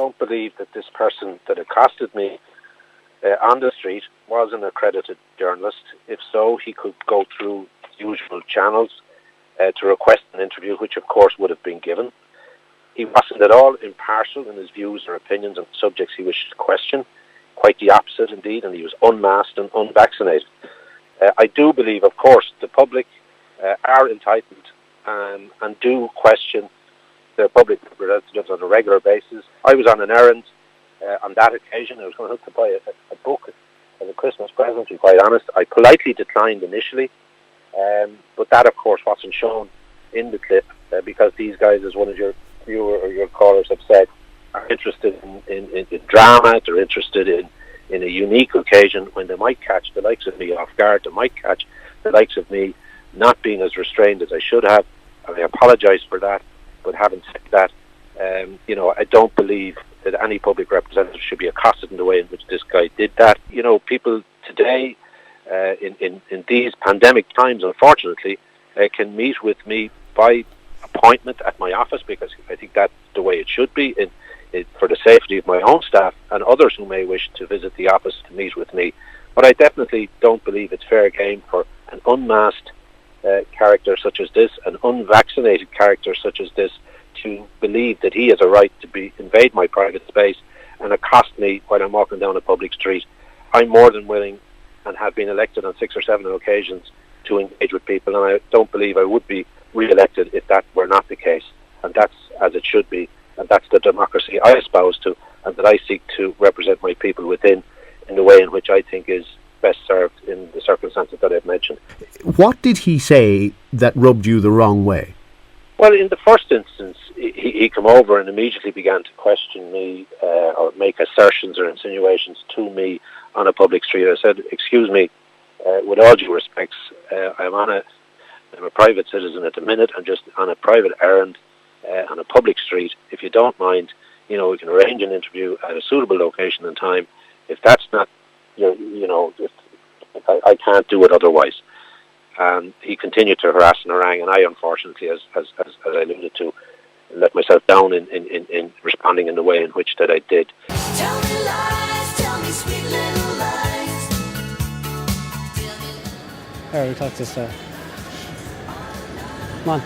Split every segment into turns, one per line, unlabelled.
don't believe that this person that accosted me on the street was an accredited journalist. If so, he could go through usual channels to request an interview, which of course would have been given. He wasn't at all impartial in his views or opinions on subjects he wished to question. Quite the opposite indeed, and he was unmasked and unvaccinated. I do believe, of course, the public are entitled and do question their public representatives on a regular basis. I was on an errand on that occasion. I was going to buy a book as a Christmas present, to be quite honest. I politely declined initially, but that, of course, wasn't shown in the clip because these guys, as one of your viewer or your callers have said, are interested in drama. They're interested in a unique occasion when they might catch the likes of me off guard. They might catch the likes of me not being as restrained as I should have, and I apologise for that. But having said that, I don't believe that any public representative should be accosted in the way in which this guy did that. People today, in these pandemic times, unfortunately, can meet with me by appointment at my office, because I think that's the way it should be, for the safety of my own staff and others who may wish to visit the office to meet with me. But I definitely don't believe it's fair game for an unmasked character such as this, an unvaccinated character such as this, to believe that he has a right to invade my private space and accost me while I'm walking down a public street. I'm more than willing, and have been elected on 6 or 7 occasions, to engage with people, and I don't believe I would be re-elected if that were not the case. And that's as it should be, and that's the democracy I espouse to, and that I seek to represent my people within in the way in which I think is best served in the circumstances that I've mentioned.
What did he say that rubbed you the wrong way?
Well, in the first instance, he came over and immediately began to question me or make assertions or insinuations to me on a public street. I said, excuse me, with all due respects, I'm a private citizen at the minute. I'm just on a private errand on a public street. If you don't mind, we can arrange an interview at a suitable location and time. If that's not, if I can't do it otherwise. And he continued to harass and harangue, and I, unfortunately, as I alluded to, let myself down in responding in the way in which that I did.
Tell me lies, tell me sweet little lies.
Here, we talk this Come on.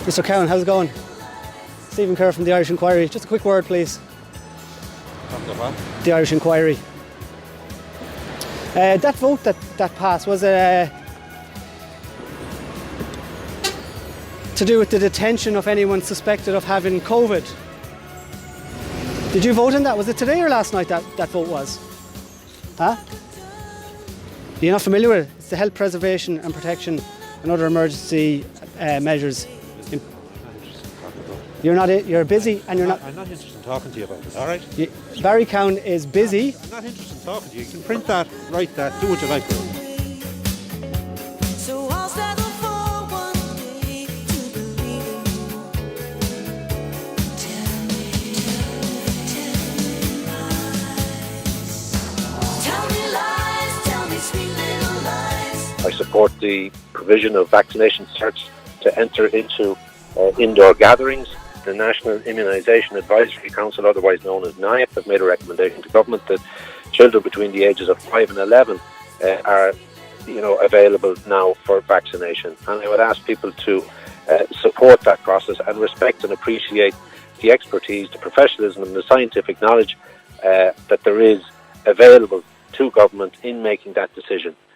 Mr. Cowan, how's it going? Stephen Kerr from the Irish Inquiry. Just a quick word, please. The Irish Inquiry. That vote that passed, was it to do with the detention of anyone suspected of having COVID? Did you vote on that? Was it today or last night that vote was? Huh? You're not familiar with it? It's the health preservation and protection and other emergency measures. You're busy and you're not...
I'm not interested in talking to you about it, alright?
Barry Cowan is busy.
I'm not interested in talking to you. You can print that, write that, do what you like with it.
So I'll settle for one day to believe in you. Tell me lies, tell me sweet little lies.
I support the provision of vaccination certs to enter into indoor gatherings. The National Immunisation Advisory Council, otherwise known as NIAP, have made a recommendation to government that children between the ages of 5 and 11 are, available now for vaccination. And I would ask people to support that process and respect and appreciate the expertise, the professionalism and the scientific knowledge that there is available to government in making that decision.